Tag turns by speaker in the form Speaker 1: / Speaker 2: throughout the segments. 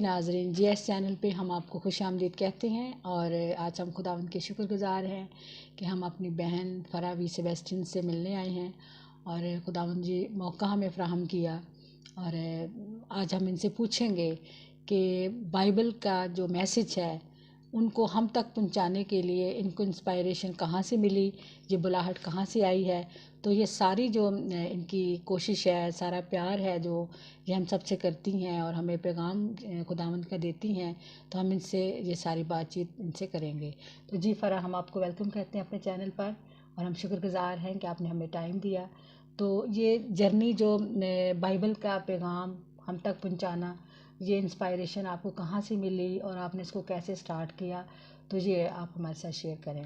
Speaker 1: जी नाज़रीन, GS channel पे हम आपको खुशामदीद कहते हैं। और आज हम खुदावंद के शुक्रगुज़ार हैं कि हम अपनी बहन फ़रावी सेबेस्टियन से मिलने आए हैं और खुदावंद जी मौका हमें फ़राहम किया। और आज हम इनसे पूछेंगे कि बाइबल का जो मैसेज है उनको हम तक पहुंचाने के लिए इनको इंस्पायरेशन कहाँ से मिली, ये बुलाहट कहाँ से आई है। तो ये सारी जो इनकी कोशिश है, सारा प्यार है जो ये हम सबसे करती हैं और हमें पैगाम खुदावंद का देती हैं, तो हम इनसे ये सारी बातचीत इनसे करेंगे। तो जी फ़रा, हम आपको वेलकम कहते हैं अपने चैनल पर और हम शुक्रगुज़ार हैं कि आपने हमें टाइम दिया। तो ये जर्नी जो बाइबल का पैगाम हम तक पहुंचाना, ये इंस्पायरेशन आपको कहाँ से मिली और आपने इसको कैसे स्टार्ट किया, तो ये आप हमारे साथ शेयर करें।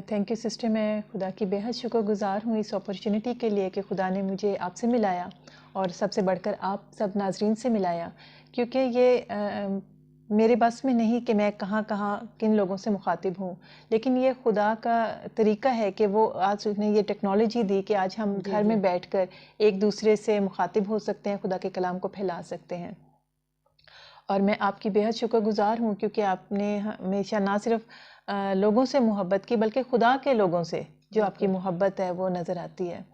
Speaker 2: Thank you sister. मैं खुदा की बेहद शुक्रगुज़ार हूँ इस अपॉर्चुनिटी के लिए कि खुदा ने मुझे आपसे मिलाया और सबसे बढ़कर आप सब नाजरीन से मिलाया, क्योंकि ये मेरे बस में नहीं कि मैं कहाँ कहाँ किन लोगों से मुखातिब हूँ, लेकिन ये खुदा का तरीका है कि वो आज उसने ये टेक्नोलॉजी दी कि आज हम
Speaker 1: जी
Speaker 2: घर
Speaker 1: जी
Speaker 2: में बैठकर एक दूसरे से मुखातिब हो सकते हैं, खुदा के कलाम को फैला सकते हैं। और मैं आपकी बेहद शुक्रगुज़ार हूँ क्योंकि आपने हमेशा ना सिर्फ लोगों से मोहब्बत की बल्कि खुदा के लोगों से जो आपकी
Speaker 1: बिल्कुल।
Speaker 2: मोहब्बत है वो नज़र आती है।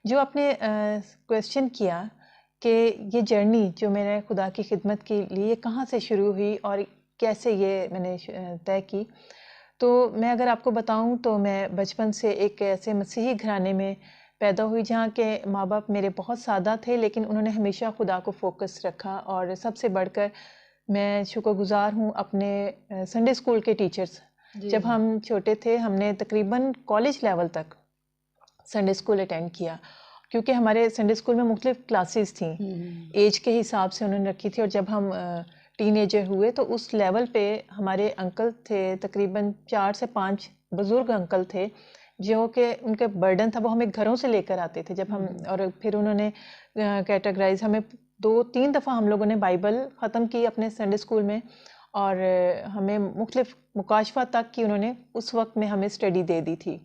Speaker 2: जो आपने क्वेश्चन किया कि ये जर्नी जो मैंने खुदा की खिदमत के लिए कहाँ से शुरू हुई और कैसे ये मैंने तय की, तो मैं अगर आपको बताऊं तो मैं बचपन से एक ऐसे मसीही घराने में पैदा हुई जहाँ के माँ बाप मेरे बहुत सादा थे, लेकिन उन्होंने हमेशा खुदा को फोकस रखा। और सबसे बढ़कर मैं शुक्रगुज़ार हूँ अपने संडे स्कूल के टीचर्स।
Speaker 1: जी
Speaker 2: जब
Speaker 1: जी।
Speaker 2: हम छोटे थे हमने तकरीबन कॉलेज लेवल तक संडे स्कूल अटेंड किया, क्योंकि हमारे संडे स्कूल में मुख्तलिफ क्लासेस थी, एज के हिसाब से उन्होंने रखी थी। और जब हम टीनेजर हुए तो उस लेवल पे हमारे अंकल थे, तकरीबन 4 से 5 बुज़ुर्ग अंकल थे जो कि उनके बर्डन था वो हमें घरों से लेकर आते थे जब हम। और फिर उन्होंने कैटेगराइज हमें 2-3 दफ़ा हम लोगों ने बाइबल ख़त्म की अपने संडे स्कूल में, और हमें मुख्तलिफ मुकाशफा तक की उन्होंने उस वक्त में हमें स्टडी दे दी थी।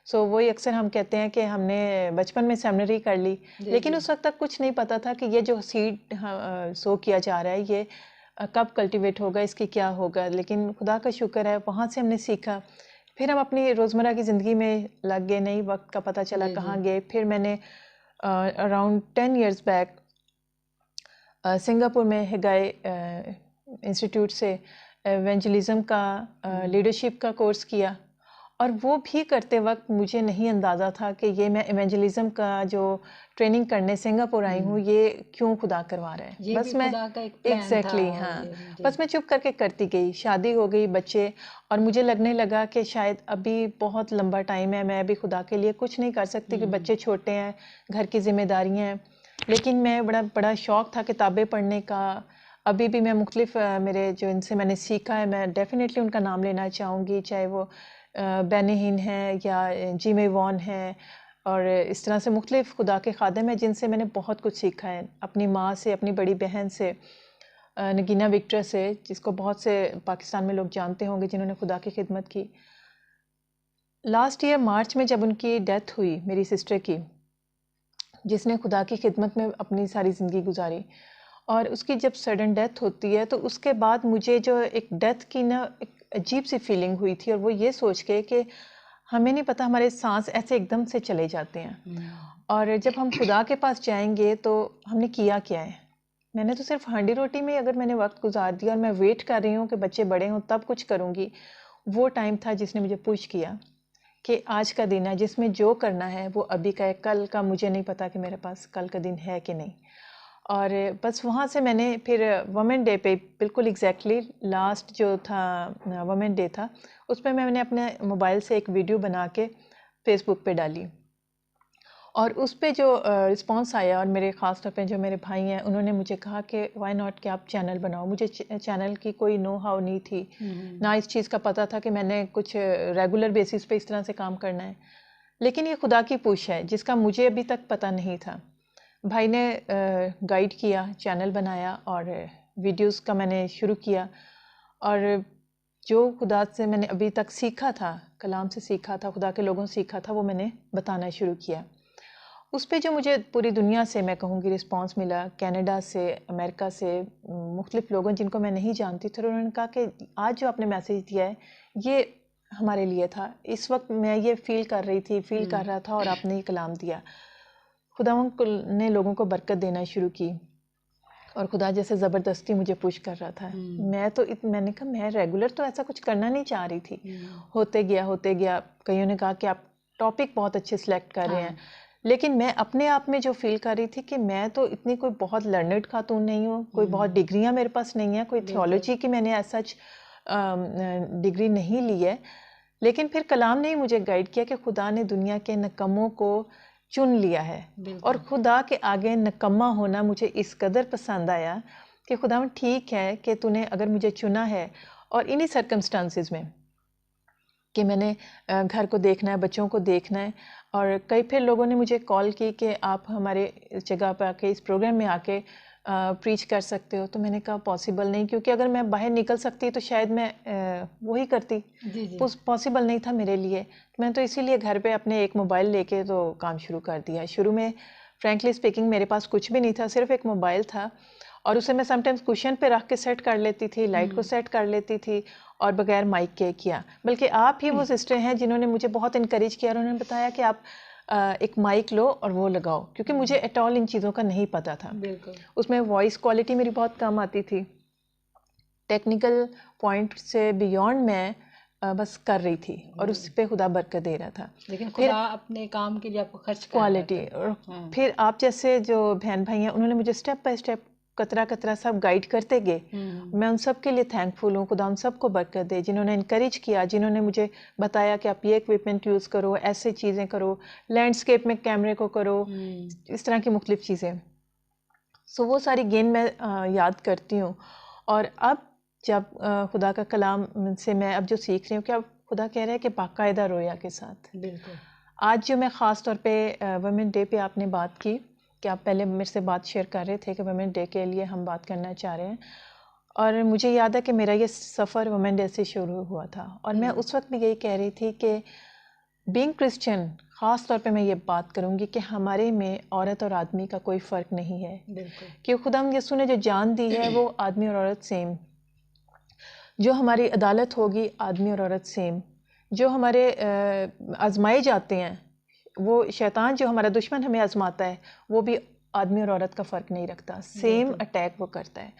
Speaker 2: सो वही अक्सर हम कहते हैं कि हमने बचपन में सेमिनरी कर ली,
Speaker 1: जी
Speaker 2: लेकिन
Speaker 1: जी।
Speaker 2: उस वक्त तक कुछ नहीं पता था कि ये जो सीड सो किया जा रहा है ये कब कल्टीवेट होगा, इसकी क्या होगा। लेकिन खुदा का शुक्र है वहाँ से हमने सीखा। फिर हम अपनी रोज़मर्रा की ज़िंदगी में लग गए, नहीं वक्त का पता चला
Speaker 1: जी जी।
Speaker 2: कहाँ गए। फिर मैंने अराउंड 10 इयर्स बैक सिंगापुर में हिगाई इंस्टीट्यूट से एवेंजलिज्म का लीडरशिप का कोर्स किया। और वो भी करते वक्त मुझे नहीं अंदाज़ा था कि ये मैं एवेंजलिज्म का जो ट्रेनिंग करने सिंगापुर आई हूँ ये क्यों खुदा करवा रहा है।
Speaker 1: ये भी
Speaker 2: बस मैं
Speaker 1: खुदा का एक प्लान था।
Speaker 2: एग्जैक्टली हाँ,
Speaker 1: ये जी।
Speaker 2: बस मैं चुप करके करती गई। शादी हो गई, बच्चे, और मुझे लगने लगा कि शायद अभी बहुत लंबा टाइम है, मैं अभी खुदा के लिए कुछ नहीं कर सकती कि बच्चे छोटे हैं, घर की जिम्मेदारियाँ हैं। लेकिन मैं बड़ा बड़ा शौक़ था किताबें पढ़ने का। अभी भी मैं मुख्तलिफ मेरे जो इनसे मैंने सीखा है, मैं डेफिनेटली उनका नाम लेना चाहूँगी, चाहे वो बेनी हिन है या जिमी वॉन है। और इस तरह से मुख्तलिफ खुदा के खादिम हैं जिनसे मैंने बहुत कुछ सीखा है, अपनी माँ से, अपनी बड़ी बहन से, नगीना विक्टर से, जिसको बहुत से पाकिस्तान में लोग जानते होंगे जिन्होंने खुदा की खिदमत की। लास्ट ईयर मार्च में जब उनकी डेथ हुई, मेरी सिस्टर की, जिसने खुदा की खिदमत में अपनी सारी ज़िंदगी गुजारी, और उसकी जब सडन डेथ होती है तो उसके बाद मुझे जो एक डेथ की ना एक अजीब सी फीलिंग हुई थी। और वो ये सोच के कि हमें नहीं पता हमारे सांस ऐसे एकदम से चले जाते हैं, और जब हम खुदा के पास जाएंगे तो हमने किया क्या है। मैंने तो सिर्फ हांडी रोटी में अगर मैंने वक्त गुजार दिया और मैं वेट कर रही हूँ कि बच्चे बड़े हों तब कुछ करूँगी। वो टाइम था जिसने मुझे पुश किया कि आज का दिन है, जिसमें जो करना है वो अभी का है, कल का मुझे नहीं पता कि मेरे पास कल का दिन है कि नहीं। और बस वहाँ से मैंने फिर वुमेन डे पे बिल्कुल एग्जैक्टली लास्ट जो था वुमेन डे था, उस पर मैंने अपने मोबाइल से एक वीडियो बना के फेसबुक पे डाली। और उस पे जो रिस्पांस आया, और मेरे ख़ास तौर पे जो मेरे भाई हैं उन्होंने मुझे कहा कि व्हाई नॉट कि आप चैनल बनाओ। मुझे चैनल की कोई नो हाउ नहीं थी, ना इस चीज़ का पता था कि मैंने कुछ रेगुलर बेसिस पे इस तरह से काम करना है। लेकिन ये खुदा की पुश है जिसका मुझे अभी तक पता नहीं था। भाई ने गाइड किया, चैनल बनाया और वीडियोस का मैंने शुरू किया। और जो खुदा से मैंने अभी तक सीखा था, कलाम से सीखा था, खुदा के लोगों से सीखा था, वो मैंने बताना शुरू किया। उस पे जो मुझे पूरी दुनिया से मैं कहूँगी रिस्पांस मिला, कनाडा से, अमेरिका से, मुख्तलिफ लोगों जिनको मैं नहीं जानती थी, उन्होंने कहा कि आज जो आपने मैसेज दिया है ये हमारे लिए था, इस वक्त मैं ये फील कर रहा था और आपने ये कलाम दिया। खुदावंद ने लोगों को बरकत देना शुरू की और खुदा जैसे ज़बरदस्ती मुझे पुश कर रहा था। मैंने कहा मैं रेगुलर तो ऐसा कुछ करना नहीं चाह रही थी। होते गया। कईयों ने कहा कि आप टॉपिक बहुत अच्छे सिलेक्ट कर रहे हैं, लेकिन मैं अपने आप में जो फील कर रही थी कि मैं तो इतनी कोई बहुत लर्नड खातून नहीं हूँ, कोई बहुत डिग्रियाँ मेरे पास नहीं है, कोई थियोलॉजी की मैंने ऐसा डिग्री नहीं ली है। लेकिन फिर कलाम ने ही मुझे गाइड किया कि खुदा ने दुनिया के नकम्मों को चुन लिया है, और खुदा के आगे नकम्मा होना मुझे इस कदर पसंद आया कि खुदा ठीक है कि तूने अगर मुझे चुना है, और इन्हीं सर्कमस्टांसिस में कि मैंने घर को देखना है, बच्चों को देखना है। और कई फिर लोगों ने मुझे कॉल की कि आप हमारे जगह पर आके इस प्रोग्राम में आके प्रीच कर सकते हो। तो मैंने कहा पॉसिबल नहीं, क्योंकि अगर मैं बाहर निकल सकती तो शायद मैं वही करती। पॉसिबल नहीं था मेरे लिए। मैं तो इसीलिए घर पे अपने एक मोबाइल लेके तो काम शुरू कर दिया। शुरू में फ्रैंकली स्पीकिंग मेरे पास कुछ भी नहीं था, सिर्फ एक मोबाइल था, और उसे मैं समटाइम्स कुशन पे रख के सेट कर लेती थी, लाइट को सेट कर लेती थी, और बगैर माइक के किया। बल्कि आप ही वो सिस्टर हैं जिन्होंने मुझे बहुत इनकरेज किया, और उन्होंने बताया कि आप एक माइक लो और वो लगाओ, क्योंकि मुझे एट ऑल इन चीज़ों का नहीं पता था। उसमें वॉइस क्वालिटी मेरी बहुत कम आती थी, टेक्निकल पॉइंट से बियॉन्ड मैं बस कर रही थी, और उस पे खुदा बरकत दे रहा था।
Speaker 1: लेकिन खुदा अपने काम के लिए आपको खर्च कर
Speaker 2: क्वालिटी। और फिर आप जैसे जो बहन भाई हैं, उन्होंने मुझे स्टेप बाय स्टेप कतरा कतरा सब गाइड करते गए। मैं उन सब के लिए थैंकफुल हूँ। खुदा उन सबको बरकत दे जिन्होंने इनकरेज किया, जिन्होंने मुझे बताया कि आप ये इक्विपमेंट यूज़ करो, ऐसे चीज़ें करो, लैंडस्केप में कैमरे को करो, इस तरह की मुख्तलिफ चीज़ें। सो वो सारी गेन मैं याद करती हूँ। और अब जब खुदा का कलाम से मैं अब जो सीख रही हूँ कि अब खुदा कह रहा है कि बाकायदा रोया के साथ। आज जो मैं ख़ास तौर पे वुमेन डे पे आपने बात की कि आप पहले मेरे से बात शेयर कर रहे थे कि वुमेन डे के लिए हम बात करना चाह रहे हैं, और मुझे याद है कि मेरा ये सफ़र वुमेन डे से शुरू हुआ था, और मैं उस वक्त भी यही कह रही थी कि बीइंग क्रिश्चियन, ख़ास तौर पे मैं ये बात करूँगी कि हमारे में औरत और आदमी का कोई फ़र्क नहीं है, क्योंकि खुदा यीशु ने जो जान दी है वो आदमी और औरत सेम। जो हमारी अदालत होगी आदमी और औरत सेम। जो हमारे आजमाए जाते हैं, वो शैतान जो हमारा दुश्मन हमें आजमाता है, वो भी आदमी और औरत का फ़र्क नहीं रखता, सेम अटैक वो करता है।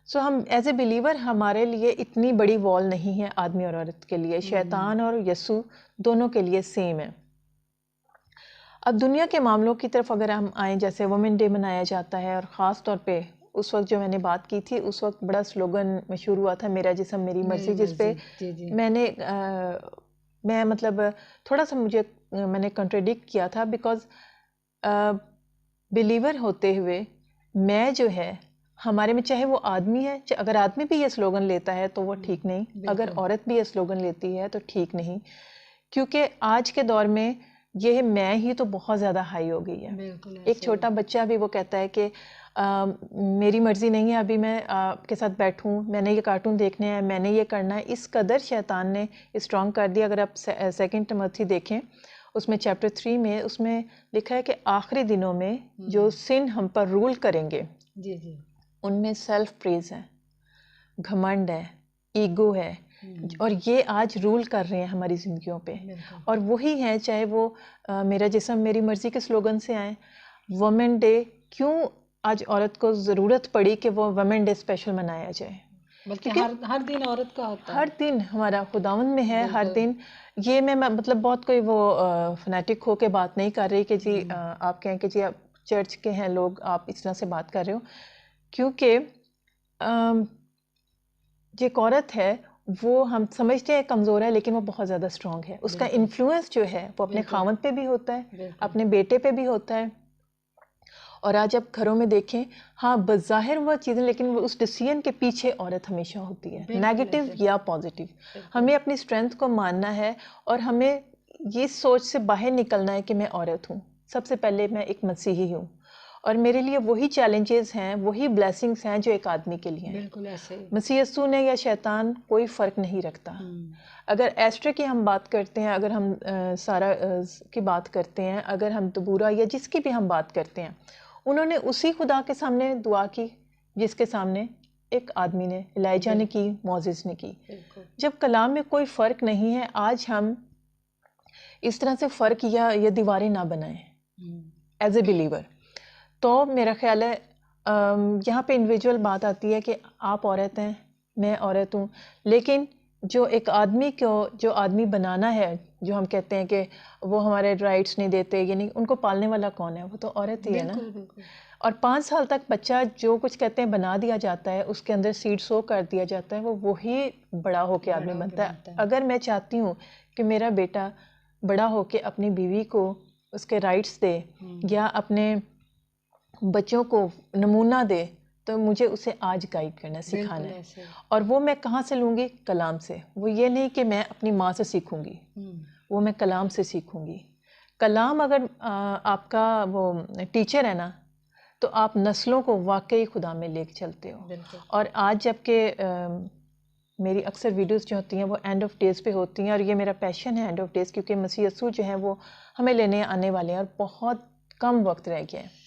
Speaker 2: सो हम एज ए बिलीवर, हमारे लिए इतनी बड़ी वॉल नहीं है आदमी और औरत के लिए। शैतान और यीशु दोनों के लिए सेम है। अब दुनिया के मामलों की तरफ अगर हम आएँ, जैसे वुमेन डे मनाया जाता है, और ख़ास तौर पे उस वक्त जो मैंने बात की थी, उस वक्त बड़ा स्लोगन मशहूर हुआ था, मेरा जिस्म मेरी मर्जी, जिस पे मैंने मैं मतलब थोड़ा सा मैंने कंट्राडिक्ट किया था, बिकॉज बिलीवर होते हुए मैं जो है, हमारे में चाहे वो आदमी है, अगर आदमी भी ये स्लोगन लेता है तो वो ठीक नहीं, अगर औरत भी ये स्लोगन लेती है तो ठीक नहीं, क्योंकि आज के दौर में ये मैं ही तो बहुत ज़्यादा हाई हो गई है। एक छोटा बच्चा भी वो कहता है कि मेरी मर्ज़ी नहीं है अभी मैं आपके साथ बैठूं, मैंने ये कार्टून देखने हैं, मैंने ये करना है। इस कदर शैतान ने स्ट्रॉन्ग कर दिया। अगर आप सेकंड टिमोथी देखें, उसमें चैप्टर 3 में उसमें लिखा है कि आखिरी दिनों में जो सिन हम पर रूल करेंगे, उनमें सेल्फ प्रेज है, घमंड है, ईगो है, और ये आज रूल कर रहे हैं हमारी ज़िंदगियों पे। और वही है, चाहे वो मेरा जिस्म मेरी मर्ज़ी के स्लोगन से आए। वुमेन डे क्यों आज औरत को ज़रूरत पड़ी कि वो वुमेन डे स्पेशल मनाया जाए,
Speaker 1: बल्कि हर दिन औरत का होता है,
Speaker 2: हर दिन हमारा खुदावंद में है, हर दिन। ये मैं मतलब बहुत कोई वो फनेटिक हो के बात नहीं कर रही कि जी आप कहें कि जी आप चर्च के हैं लोग, आप इस तरह से बात कर रहे हो, क्योंकि जो एक औरत है वो हम समझते हैं कमज़ोर है, लेकिन वो बहुत ज़्यादा स्ट्रॉन्ग है। उसका इन्फ्लुएंस जो है वो अपने खावंद पे भी होता है, अपने बेटे पे भी होता है। और आज आप घरों में देखें, हाँ बज़ाहिर वो चीज़ें, लेकिन वो उस डिसीजन के पीछे औरत हमेशा होती है, नेगेटिव या पॉजिटिव। हमें अपनी स्ट्रेंथ को मानना है, और हमें ये सोच से बाहर निकलना है कि मैं औरत हूँ। सबसे पहले मैं एक मसीही हूँ, और मेरे लिए वही चैलेंजेस हैं, वही ब्लेसिंग्स हैं जो एक आदमी के लिए हैं।
Speaker 1: बिल्कुल ऐसे ही।
Speaker 2: मसीह यस्सू ने या शैतान कोई फ़र्क नहीं रखता। अगर एस्टर की हम बात करते हैं, अगर हम सारा की बात करते हैं, अगर हम दबूरा या जिसकी भी हम बात करते हैं, उन्होंने उसी खुदा के सामने दुआ की जिसके सामने एक आदमी ने, एलिजा ने की, मोसेस ने की। जब कलाम में कोई फ़र्क नहीं है, आज हम इस तरह से फ़र्क या ये दीवारें ना बनाएं एज ए बिलीवर। तो मेरा ख्याल है यहाँ पे इंडिविजुअल बात आती है कि आप औरत हैं, मैं औरत हूँ, लेकिन जो एक आदमी को जो आदमी बनाना है, जो हम कहते हैं कि वो हमारे राइट्स नहीं देते, यानी उनको पालने वाला कौन है? वो तो औरत ही है ना। और 5 साल तक बच्चा जो कुछ कहते हैं बना दिया जाता है, उसके अंदर सीड सो कर दिया जाता है, वो वही बड़ा होके आदमी बनता है। अगर मैं चाहती हूँ कि मेरा बेटा बड़ा होके अपनी बीवी को उसके राइट्स दे या अपने बच्चों को नमूना दे, तो मुझे उसे आज गाइड करना, सिखाना है। और वो मैं कहाँ से लूँगी? कलाम से। वो ये नहीं कि मैं अपनी माँ से सीखूँगी, वो मैं कलाम से सीखूँगी। कलाम अगर आपका वो टीचर है ना, तो आप नस्लों को वाकई खुदा में लेके चलते हो। और आज जबकि मेरी अक्सर वीडियोस जो होती हैं वो एंड ऑफ डेज़ पे होती हैं, और ये मेरा पैशन है एंड ऑफ डेज़, क्योंकि मसीह यस्सू जो है वो हमें लेने आने वाले हैं और बहुत कम वक्त रह गया है।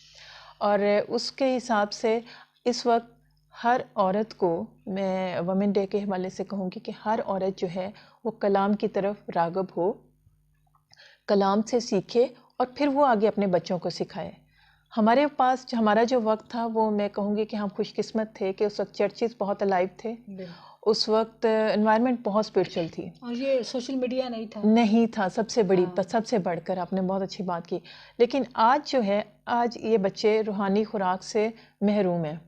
Speaker 2: और उसके हिसाब से इस वक्त हर औरत को, मैं वुमेन डे के हवाले से कहूँगी कि हर औरत जो है वो कलाम की तरफ राग़िब हो, कलाम से सीखे और फिर वो आगे अपने बच्चों को सिखाए। हमारे पास हमारा जो वक्त था, वो मैं कहूँगी कि हम खुशकिस्मत थे कि उस वक्त चर्चेस बहुत अलाइव थे, उस वक्त एनवायरनमेंट बहुत स्पिरिचुअल थी,
Speaker 1: और ये सोशल मीडिया
Speaker 2: नहीं था सबसे बड़ी सबसे बढ़कर। आपने बहुत अच्छी बात की। लेकिन आज जो है, आज ये बच्चे रूहानी खुराक से महरूम हैं।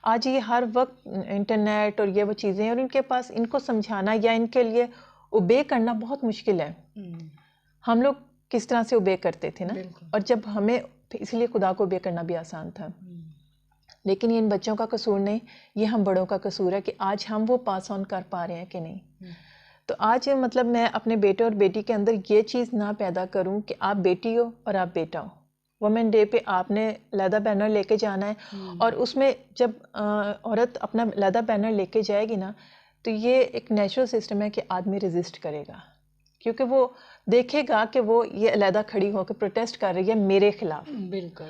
Speaker 2: आज ये हर वक्त इंटरनेट और ये वो चीज़ें हैं, और इनके पास इनको समझाना या इनके लिए ओबे करना बहुत मुश्किल है। हम लोग किस तरह से ओबे करते थे ना, और जब हमें, इसलिए खुदा को ओबे करना भी आसान था। लेकिन ये इन बच्चों का कसूर नहीं, ये हम बड़ों का कसूर है कि आज हम वो पास ऑन कर पा रहे हैं कि नहीं। तो आज मतलब मैं अपने बेटे और बेटी के अंदर ये चीज़ ना पैदा करूं कि आप बेटी हो और आप बेटा हो। वुमेन डे पे आपने लहदा बैनर लेके जाना है, और उसमें जब औरत अपना लहदा बैनर लेके जाएगी ना, तो ये एक नेचुरल सिस्टम है कि आदमी रेजिस्ट करेगा, क्योंकि वो देखेगा कि वो ये अलहदा खड़ी होकर प्रोटेस्ट कर रही है मेरे खिलाफ।
Speaker 1: बिल्कुल।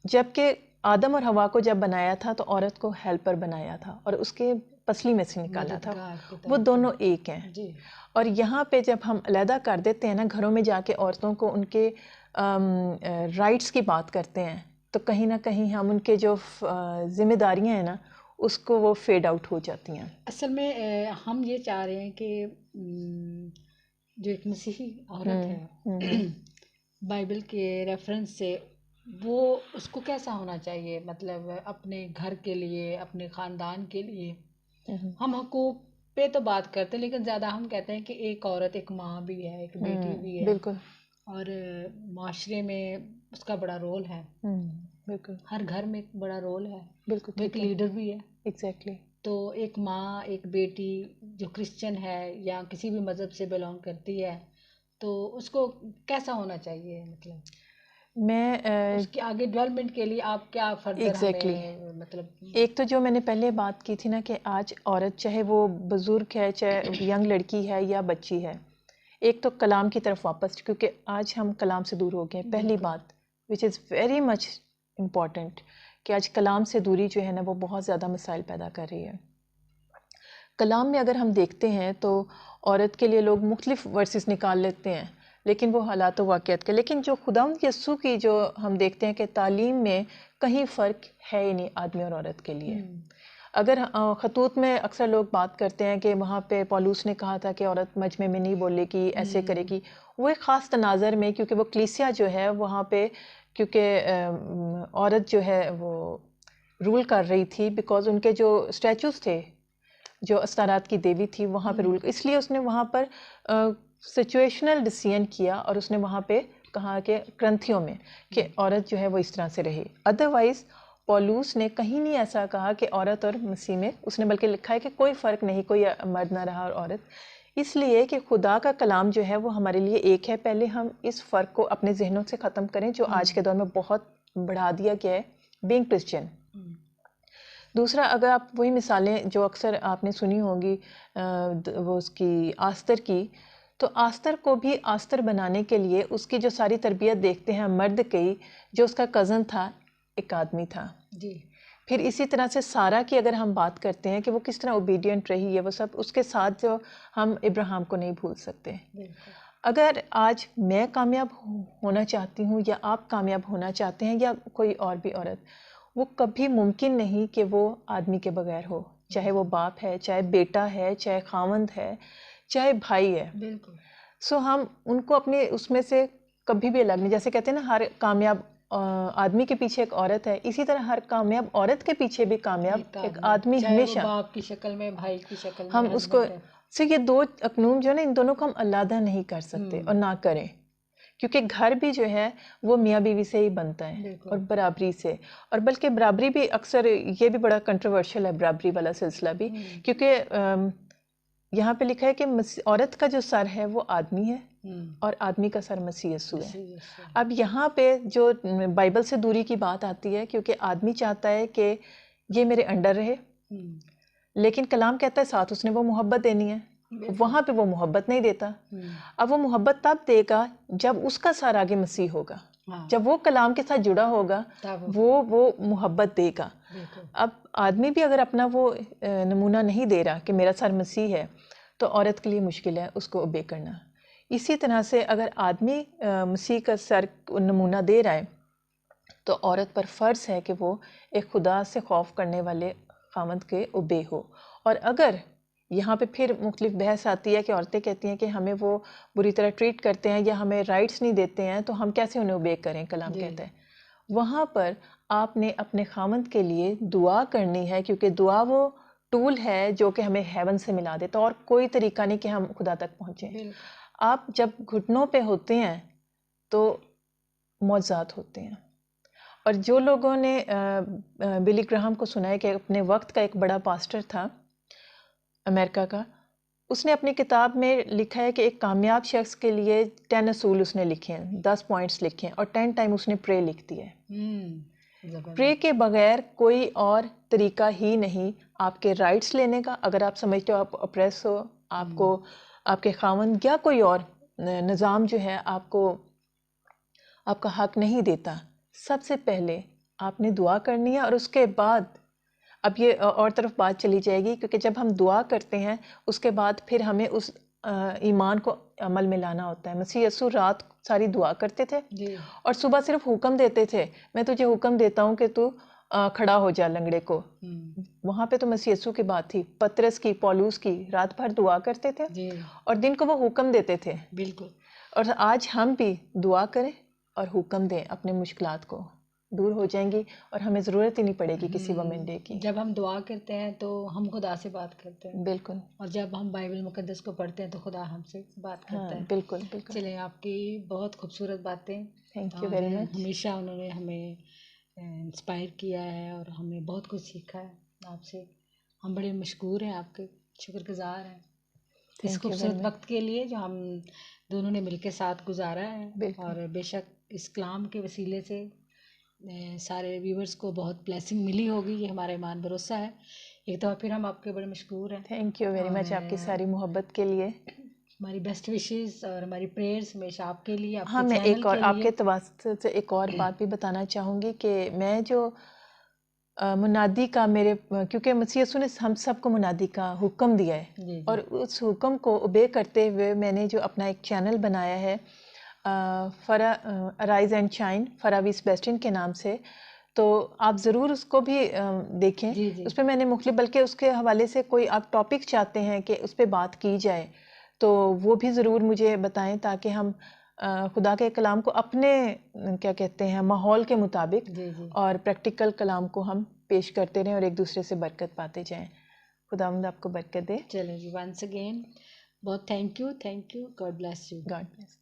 Speaker 2: जबकि आदम और हवा को जब बनाया था तो औरत को हेल्पर बनाया था और उसके पसली में से निकाला था, वो दोनों एक हैं जी। और यहाँ पे जब हम अलहदा कर देते हैं ना, घरों में जाके औरतों को उनके राइट्स की बात करते हैं, तो कहीं ना कहीं हम उनके जो जिम्मेदारियाँ हैं ना, उसको वो फेड आउट हो जाती हैं।
Speaker 1: असल में हम ये चाह रहे हैं कि जो एक मसीही औरत है बाइबल के रेफरेंस से, वो उसको कैसा होना चाहिए, मतलब अपने घर के लिए, अपने ख़ानदान के लिए। हम हकूक़ पे तो बात करते हैं, लेकिन ज़्यादा हम कहते हैं कि एक औरत एक माँ भी है, एक बेटी भी है,
Speaker 2: बिल्कुल।
Speaker 1: और माशरे में उसका बड़ा रोल है।
Speaker 2: बिल्कुल,
Speaker 1: हर घर में एक बड़ा रोल है।
Speaker 2: बिल्कुल,
Speaker 1: वो एक लीडर भी है।
Speaker 2: एग्जैक्टली।
Speaker 1: तो एक माँ, एक बेटी जो क्रिश्चियन है या किसी भी मज़हब से बिलोंग करती है, तो उसको कैसा होना चाहिए, मतलब
Speaker 2: मैं
Speaker 1: उसके आगे डेवलपमेंट के लिए आप क्या फर्दर हमें, मतलब
Speaker 2: एक तो जो मैंने पहले बात की थी ना कि आज औरत, चाहे वो बुज़ुर्ग है, चाहे यंग लड़की है या बच्ची है, एक तो कलाम की तरफ वापस, क्योंकि आज हम कलाम से दूर हो गए। पहली बात which is very much important, कि आज कलाम से दूरी जो है ना, वो बहुत ज़्यादा मसाइल पैदा कर रही है। कलाम में अगर हम देखते हैं तो औरत के लिए लोग मुख्तलिफ वर्सेस निकाल लेते हैं, लेकिन वो हालात वाक़ियत के, लेकिन जो खुदावंद यस्सू की जो हम देखते हैं कि तालीम में कहीं फ़र्क है ही नहीं आदमी और औरत के लिए। अगर खतूत में अक्सर लोग बात करते हैं कि वहाँ पे पौलुस ने कहा था कि औरत मजमे में नहीं बोलेगी, ऐसे करेगी, वो एक ख़ास तनाज़र में, क्योंकि वो कलीसिया जो है वहाँ पे, क्योंकि औरत जो है वो रूल कर रही थी, बिकॉज़ उनके जो स्टैचूज़ थे, जो अस्तारात की देवी थी, वहाँ पे रूल, इसलिए उसने वहाँ पर सिचुएशनल डिसीजन किया, और उसने वहाँ पे कहा कि ग्रंथियों में कि औरत जो है वो इस तरह से रहे। अदरवाइज़ पौलुस ने कहीं नहीं ऐसा कहा कि औरत और मसीह में, उसने बल्कि लिखा है कि कोई फ़र्क नहीं, कोई मर्द ना रहा और औरत, इसलिए कि खुदा का कलाम जो है वो हमारे लिए एक है। पहले हम इस फ़र्क को अपने जहनों से ख़त्म करें, जो आज के दौर में बहुत बढ़ा दिया गया है बीइंग क्रिश्चियन। दूसरा, अगर आप वही मिसालें जो अक्सर आपने सुनी होंगी वो उसकी आस्तर की, तो आस्तर को भी आस्तर बनाने के लिए उसकी जो सारी तरबियत देखते हैं मर्द की, जो उसका कज़न था एक आदमी था
Speaker 1: जी।
Speaker 2: फिर इसी तरह से सारा की अगर हम बात करते हैं कि वो किस तरह ओबीडियंट रही है, वो सब उसके साथ जो हम इब्राहिम को नहीं भूल सकते। अगर आज मैं कामयाब होना चाहती हूँ या आप कामयाब होना चाहते हैं या कोई और भी औरत, वो कभी मुमकिन नहीं कि वो आदमी के बगैर हो, चाहे वो बाप है, चाहे बेटा है, चाहे खावंद है, चाहे भाई है।
Speaker 1: बिल्कुल।
Speaker 2: सो हम उनको अपने उसमें से कभी भी अलग नहीं, जैसे कहते हैं ना हर कामयाब आदमी के पीछे एक औरत है, इसी तरह हर कामयाब औरत के पीछे भी कामयाब एक आदमी
Speaker 1: चाहे
Speaker 2: हमेशा,
Speaker 1: वो बाप की शक्ल में, भाई की शक्ल में,
Speaker 2: हम उसको
Speaker 1: हस्बैंड है।
Speaker 2: से ये दो अकनूम जो है ना, इन दोनों को हम अलग नहीं कर सकते और ना करें, क्योंकि घर भी जो है वो मियाँ बीवी से ही बनता है और बराबरी से। और बल्कि बराबरी भी अक्सर ये भी बड़ा कंट्रोवर्शियल है बराबरी वाला सिलसिला भी, क्योंकि यहाँ पे लिखा है कि औरत का जो सर है वो आदमी है और आदमी का सर मसीह यीशु है। अब यहाँ पे जो बाइबल से दूरी की बात आती है, क्योंकि आदमी चाहता है कि ये मेरे अंडर रहे, लेकिन कलाम कहता है साथ उसने वो मोहब्बत देनी है, वहाँ पे वो मोहब्बत नहीं देता। अब वो मोहब्बत तब देगा जब उसका सर आगे मसीह होगा, जब वो कलाम के साथ जुड़ा होगा वो मोहब्बत देगा। अब आदमी भी अगर अपना वो नमूना नहीं दे रहा कि मेरा सर मसीह है, तो औरत के लिए मुश्किल है उसको ओबे करना। इसी तरह से अगर आदमी मसीह का सर नमूना दे रहा है, तो औरत पर फ़र्ज़ है कि वो एक खुदा से खौफ करने वाले खामद के ओबे हो। और अगर यहाँ पे फिर मुख्तलिफ बहस आती है कि औरतें कहती हैं कि हमें वो बुरी तरह ट्रीट करते हैं या हमें राइट्स नहीं देते हैं, तो हम कैसे उन्हें ओबे करें, कलाम कहता है। वहाँ पर आपने अपने खामद के लिए दुआ करनी है, क्योंकि दुआ वो टूल है जो कि हमें हेवन से मिला देता, और कोई तरीका नहीं कि हम खुदा तक पहुँचें। आप जब घुटनों पे होते हैं तो मौज़ात होते हैं। और जो लोगों ने बिली ग्राहम को सुना है कि अपने वक्त का एक बड़ा पास्टर था अमेरिका का, उसने अपनी किताब में लिखा है कि एक कामयाब शख्स के लिए 10 असूल उसने लिखे हैं, 10 पॉइंट्स लिखे हैं, और 10 टाइम उसने प्रे लिख दिया है। प्रे के बगैर कोई और तरीका ही नहीं आपके राइट्स लेने का। अगर आप समझते हो आप अप्रेस हो, आपको आपके खावंद या कोई और निज़ाम जो है आपको आपका हक नहीं देता, सबसे पहले आपने दुआ करनी है। और उसके बाद अब ये और तरफ बात चली जाएगी, क्योंकि जब हम दुआ करते हैं उसके बाद फिर हमें उस ईमान को अमल में लाना होता है। मसीह यीशु रात सारी दुआ करते थे और सुबह सिर्फ हुक्म देते थे, मैं तुझे हुक्म देता हूँ कि तू खड़ा हो जा लंगड़े को। वहाँ पे तो मसीह यीशु की बात थी। पतरस की, पौलुस की रात भर दुआ करते थे और दिन को वो हुक्म देते थे।
Speaker 1: बिल्कुल।
Speaker 2: और आज हम भी दुआ करें और हुक्म दें, अपने मुश्किलात को दूर हो जाएंगी और हमें ज़रूरत ही नहीं पड़ेगी किसी वुमेन डे की।
Speaker 1: जब हम दुआ करते हैं तो हम खुदा से बात करते हैं।
Speaker 2: बिल्कुल।
Speaker 1: और जब हम बाइबल मुकद्दस को पढ़ते हैं तो खुदा हमसे बात करता है।
Speaker 2: बिल्कुल बिल्कुल।
Speaker 1: चलें, आपकी बहुत खूबसूरत बातें,
Speaker 2: थैंक यू वेरी मच।
Speaker 1: हमेशा उन्होंने हमें इंस्पायर किया है और हमें बहुत कुछ सीखा है आपसे। हम बड़े मशकूर हैं, आपके शुक्रगुजार हैं इस खूबसूरत वक्त के लिए जो हम दोनों ने मिलकर साथ गुजारा है। और बेशक इस कलाम के वसीले से सारे व्यूवर्स को बहुत ब्लेसिंग मिली होगी, ये हमारा ईमान भरोसा है। एक दफ़ा फिर हम आपके बड़े मशकूर हैं।
Speaker 2: थैंक यू वेरी मच आपकी सारी मोहब्बत के लिए।
Speaker 1: हमारी बेस्ट विशेस और हमारी प्रेयर्स हमेशा आपके लिए, आपके
Speaker 2: हाँ, मैं एक और
Speaker 1: के
Speaker 2: आपके तवास्सुत से एक और बात भी बताना चाहूँगी कि मैं जो मुनादी का मेरे, क्योंकि मसीह यीशु ने हम सबको मुनादी का हुक्म दिया है और उस हुक्म को ओबे करते हुए मैंने जो अपना एक चैनल बनाया है फरा राइज एंड शाइन फरावी सेबेस्टियन के नाम से, तो आप ज़रूर उसको भी देखें। उस पर मैंने मुख्तलिफ, बल्कि उसके हवाले से कोई आप टॉपिक चाहते हैं कि उस पर बात की जाए तो वो भी ज़रूर मुझे बताएं, ताकि हम खुदा के कलाम को अपने क्या कहते हैं माहौल के मुताबिक और प्रैक्टिकल कलाम को हम पेश करते रहें और एक दूसरे से बरकत पाते जाएं। खुदावंद आपको बरकत दे।
Speaker 1: चलें जी, वंस अगेन बहुत thank you, God bless you.
Speaker 2: God bless.